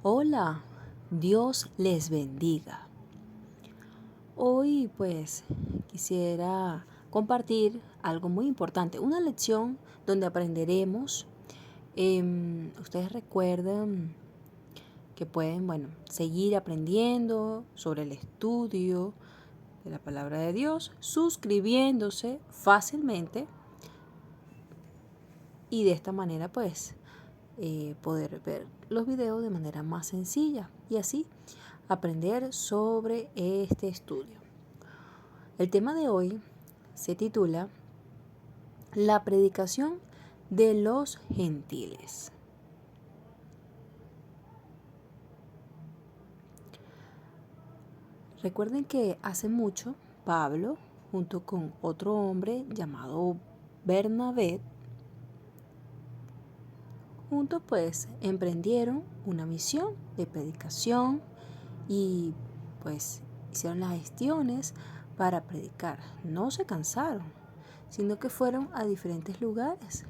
Hola, Dios les bendiga. Hoy pues quisiera compartir algo muy importante, una lección donde aprenderemos. Ustedes recuerdan que pueden, seguir aprendiendo sobre el estudio de la palabra de Dios, suscribiéndose fácilmente y de esta manera pues poder ver los videos de manera más sencilla y así aprender sobre este estudio. El tema de hoy se titula La predicación de los gentiles. Recuerden que hace mucho Pablo, junto con otro hombre llamado Bernabé, juntos pues emprendieron una misión de predicación y pues hicieron las gestiones para predicar. No se cansaron, sino que fueron a diferentes lugares.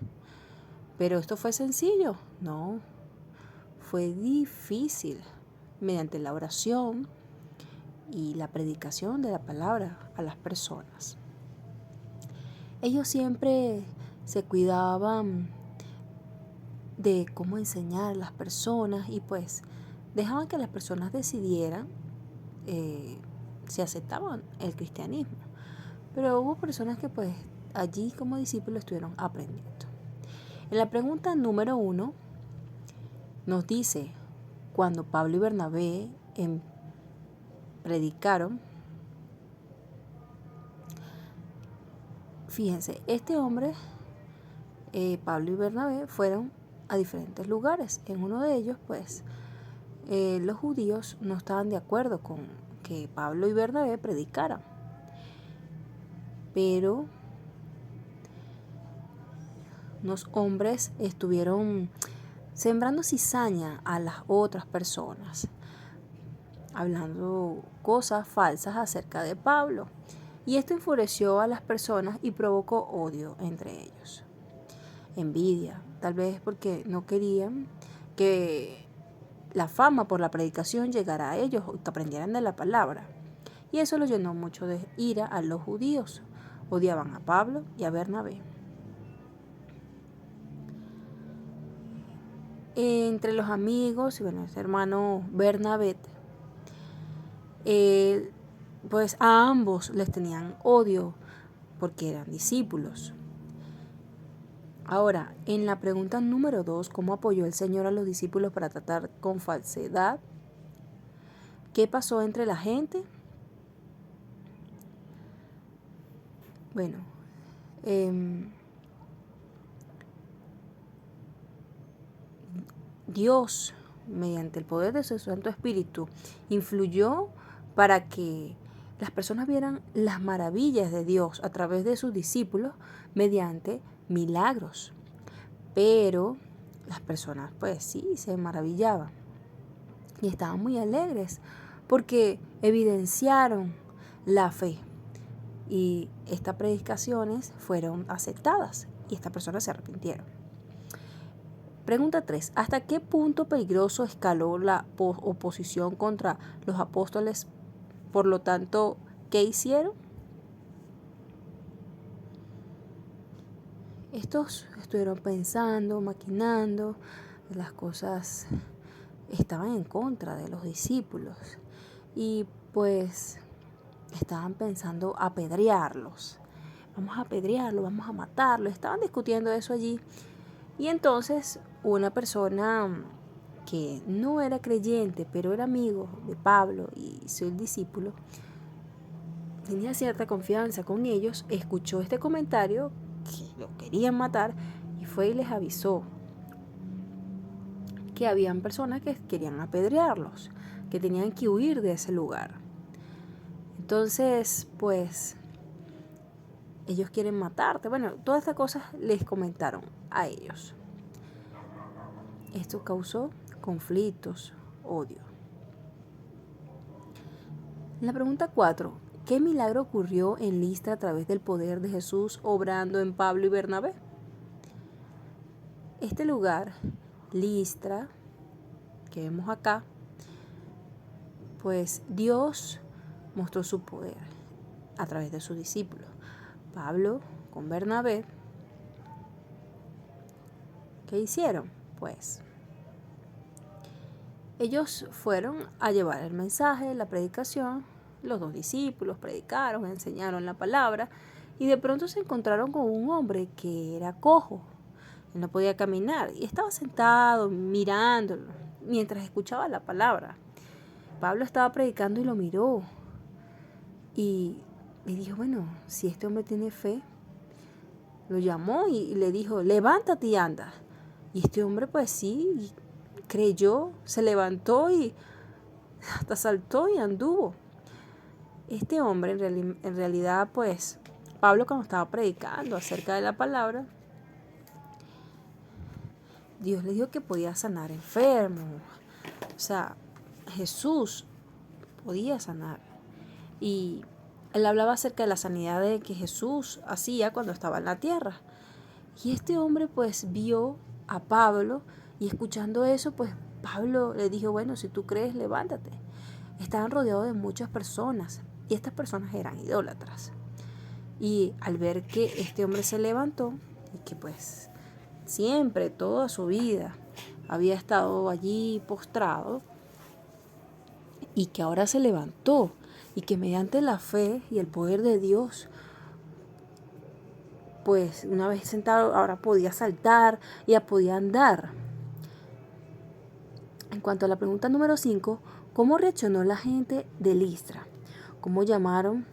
Pero esto fue sencillo, no, fue difícil. Mediante la oración y la predicación de la palabra a las personas. Ellos siempre se cuidaban de cómo enseñar a las personas y pues dejaban que las personas decidieran si aceptaban el cristianismo. Pero hubo personas que pues allí como discípulos estuvieron aprendiendo. En la pregunta número 1 nos dice, cuando Pablo y Bernabé predicaron, fíjense, este hombre, Pablo y Bernabé, fueron a diferentes lugares. En uno de ellos, pues, los judíos no estaban de acuerdo con que Pablo y Bernabé predicaran. Pero unos hombres estuvieron sembrando cizaña a las otras personas, hablando cosas falsas acerca de Pablo. Y esto enfureció a las personas y provocó odio entre ellos. Envidia, tal vez porque no querían que la fama por la predicación llegara a ellos o que aprendieran de la palabra. Y eso los llenó mucho de ira a los judíos. Odiaban a Pablo y a Bernabé. Entre los amigos, y bueno, este hermano Bernabé, pues a ambos les tenían odio porque eran discípulos. Ahora, en la pregunta número 2, ¿cómo apoyó el Señor a los discípulos para tratar con falsedad? ¿Qué pasó entre la gente? Bueno, Dios, mediante el poder de su Santo Espíritu, influyó para que las personas vieran las maravillas de Dios a través de sus discípulos mediante milagros. Pero las personas pues sí se maravillaban y estaban muy alegres porque evidenciaron la fe y estas predicaciones fueron aceptadas y estas personas se arrepintieron. Pregunta 3. ¿Hasta qué punto peligroso escaló la oposición contra los apóstoles? Por lo tanto, ¿qué hicieron? Estos estuvieron pensando, maquinando, las cosas estaban en contra de los discípulos y pues estaban pensando apedrearlos. Vamos a apedrearlo, vamos a matarlo. Estaban discutiendo eso allí. Y entonces una persona que no era creyente, pero era amigo de Pablo y su discípulo, tenía cierta confianza con ellos, escuchó este comentario, que lo querían matar, y fue y les avisó que habían personas que querían apedrearlos, que tenían que huir de ese lugar. Entonces, pues, ellos quieren matarte. Bueno, todas estas cosas les comentaron a ellos. Esto causó conflictos, odio. La pregunta 4. ¿Qué milagro ocurrió en Listra a través del poder de Jesús obrando en Pablo y Bernabé? Este lugar, Listra, que vemos acá, pues Dios mostró su poder a través de sus discípulos. Pablo con Bernabé, ¿qué hicieron? Pues ellos fueron a llevar el mensaje, la predicación. Los dos discípulos predicaron, enseñaron la palabra y de pronto se encontraron con un hombre que era cojo. Él no podía caminar y estaba sentado mirándolo mientras escuchaba la palabra. Pablo estaba predicando y lo miró y le dijo, bueno, si este hombre tiene fe, lo llamó y le dijo, levántate y anda. Y este hombre pues sí, creyó, se levantó y hasta saltó y anduvo. Este hombre en realidad pues Pablo cuando estaba predicando acerca de la palabra, Dios le dijo que podía sanar enfermos. O sea, Jesús podía sanar. Y él hablaba acerca de la sanidad de que Jesús hacía cuando estaba en la tierra. Y este hombre pues vio a Pablo y escuchando eso pues Pablo le dijo, bueno, si tú crees, levántate. Estaban rodeados de muchas personas y estas personas eran idólatras. Y al ver que este hombre se levantó y que pues siempre, toda su vida, había estado allí postrado y que ahora se levantó y que mediante la fe y el poder de Dios, pues una vez sentado ahora podía saltar y ya podía andar. En cuanto a la pregunta número 5, ¿cómo reaccionó la gente de Listra? ¿Cómo llamaron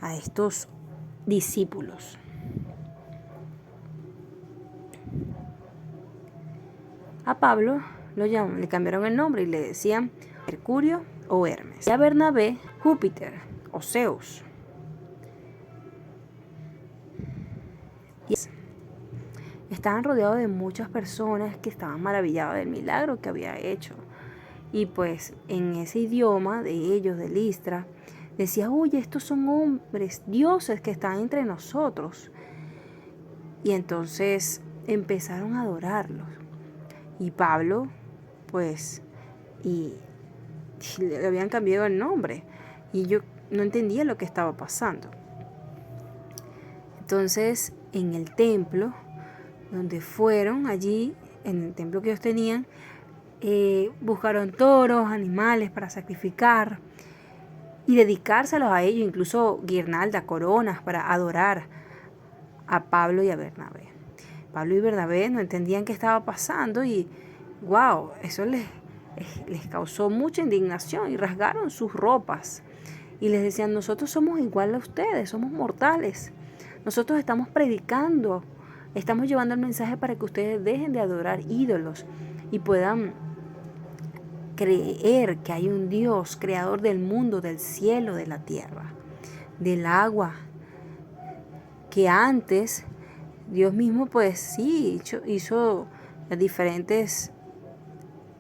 a estos discípulos? A Pablo le cambiaron el nombre y le decían Mercurio o Hermes. Y a Bernabé, Júpiter o Zeus. Y estaban rodeados de muchas personas que estaban maravilladas del milagro que había hecho. Y pues en ese idioma de ellos, de Listra, decía, oye, estos son hombres, dioses que están entre nosotros. Y entonces empezaron a adorarlos. Y Pablo, pues, y le habían cambiado el nombre. Y yo no entendía lo que estaba pasando. Entonces, en el templo, donde fueron allí, en el templo que ellos tenían, buscaron toros, animales para sacrificar y dedicárselos a ellos, incluso guirnaldas, coronas para adorar a Pablo y a Bernabé. Pablo y Bernabé no entendían qué estaba pasando y wow, eso les causó mucha indignación y rasgaron sus ropas y les decían, nosotros somos igual a ustedes, somos mortales, nosotros estamos predicando, estamos llevando el mensaje para que ustedes dejen de adorar ídolos y puedan creer que hay un Dios creador del mundo, del cielo, de la tierra, del agua, que antes Dios mismo pues sí hizo diferentes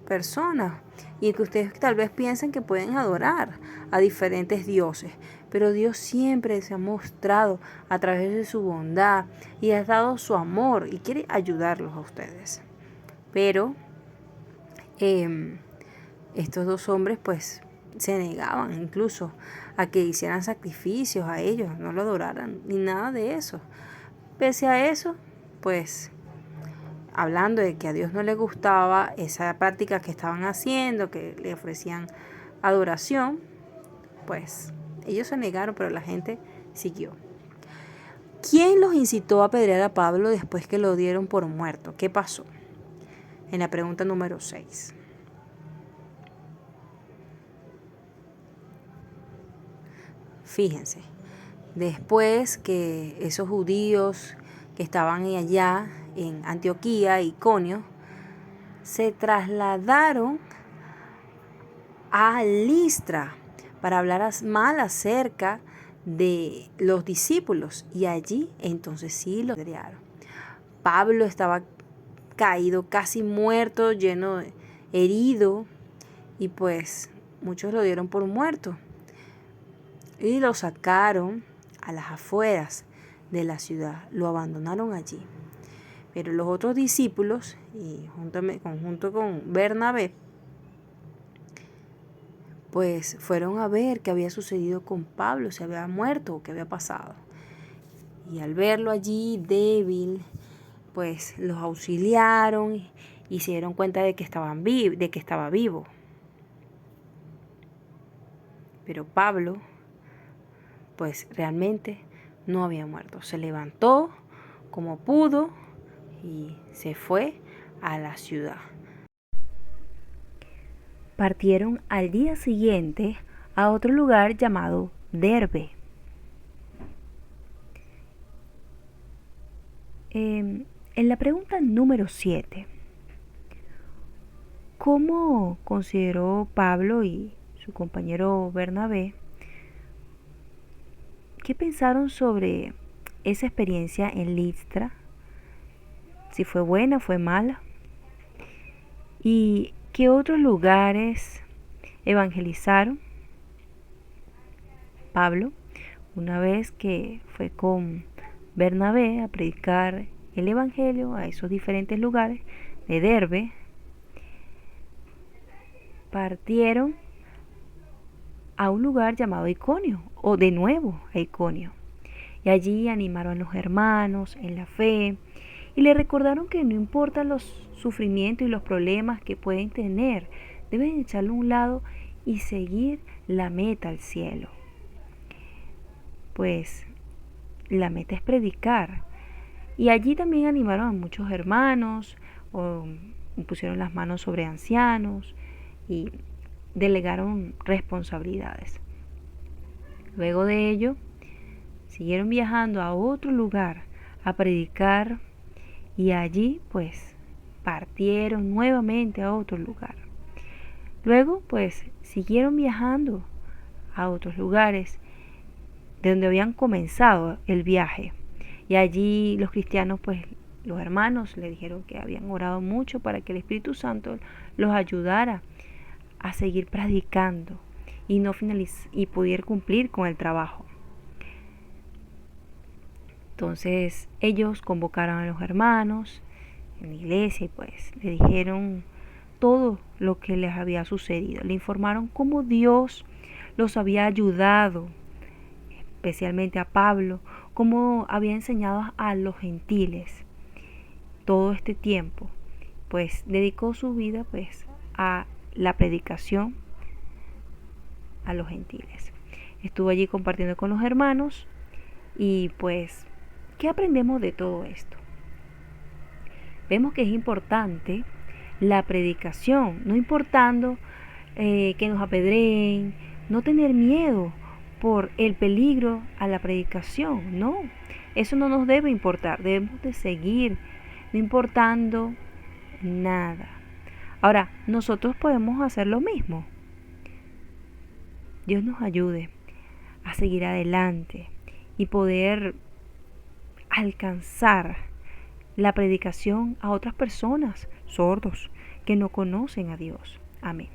personas y que ustedes tal vez piensen que pueden adorar a diferentes dioses, pero Dios siempre se ha mostrado a través de su bondad y ha dado su amor y quiere ayudarlos a ustedes. Pero estos dos hombres pues se negaban incluso a que hicieran sacrificios a ellos, no lo adoraran ni nada de eso. Pese a eso, pues hablando de que a Dios no le gustaba esa práctica que estaban haciendo, que le ofrecían adoración, pues ellos se negaron, pero la gente siguió. ¿Quién los incitó a apedrear a Pablo después que lo dieron por muerto? ¿Qué pasó? En la pregunta número 6. Fíjense, después que esos judíos que estaban allá en Antioquía, Iconio, se trasladaron a Listra para hablar mal acerca de los discípulos y allí entonces sí los apedrearon. Pablo estaba caído, casi muerto, lleno de herido y pues muchos lo dieron por muerto y lo sacaron a las afueras de la ciudad, lo abandonaron allí. Pero los otros discípulos, y junto con Bernabé, pues fueron a ver qué había sucedido con Pablo, si había muerto o qué había pasado. Y al verlo allí débil, pues los auxiliaron y se dieron cuenta de que estaba vivo. Pero Pablo, pues realmente no había muerto. Se levantó como pudo y se fue a la ciudad. Partieron al día siguiente a otro lugar llamado Derbe. En la pregunta número 7, ¿cómo consideró Pablo y su compañero Bernabé? ¿Qué pensaron sobre esa experiencia en Listra? Si fue buena, fue mala. ¿Y qué otros lugares evangelizaron? Pablo, una vez que fue con Bernabé a predicar el evangelio a esos diferentes lugares de Derbe, partieron a un lugar llamado Iconio, o de nuevo a Iconio. Y allí animaron a los hermanos en la fe y le recordaron que no importan los sufrimientos y los problemas que pueden tener, deben echarlo a un lado y seguir la meta al cielo. Pues la meta es predicar. Y allí también animaron a muchos hermanos, pusieron las manos sobre ancianos y delegaron responsabilidades. Luego de ello, siguieron viajando a otro lugar a predicar y allí pues partieron nuevamente a otro lugar. Luego pues siguieron viajando a otros lugares de donde habían comenzado el viaje. Y allí los cristianos, pues los hermanos le dijeron que habían orado mucho para que el Espíritu Santo los ayudara a seguir predicando y pudiera cumplir con el trabajo. Entonces ellos convocaron a los hermanos en la iglesia y pues le dijeron todo lo que les había sucedido. Le informaron cómo Dios los había ayudado, especialmente a Pablo, cómo había enseñado a los gentiles todo este tiempo. Pues dedicó su vida pues a la predicación a los gentiles. Estuvo allí compartiendo con los hermanos y pues, ¿qué aprendemos de todo esto? Vemos que es importante la predicación, no importando que nos apedreen, no tener miedo por el peligro a la predicación, no, eso no nos debe importar, debemos de seguir, no importando nada. Ahora, nosotros podemos hacer lo mismo. Dios nos ayude a seguir adelante y poder alcanzar la predicación a otras personas sordos que no conocen a Dios. Amén.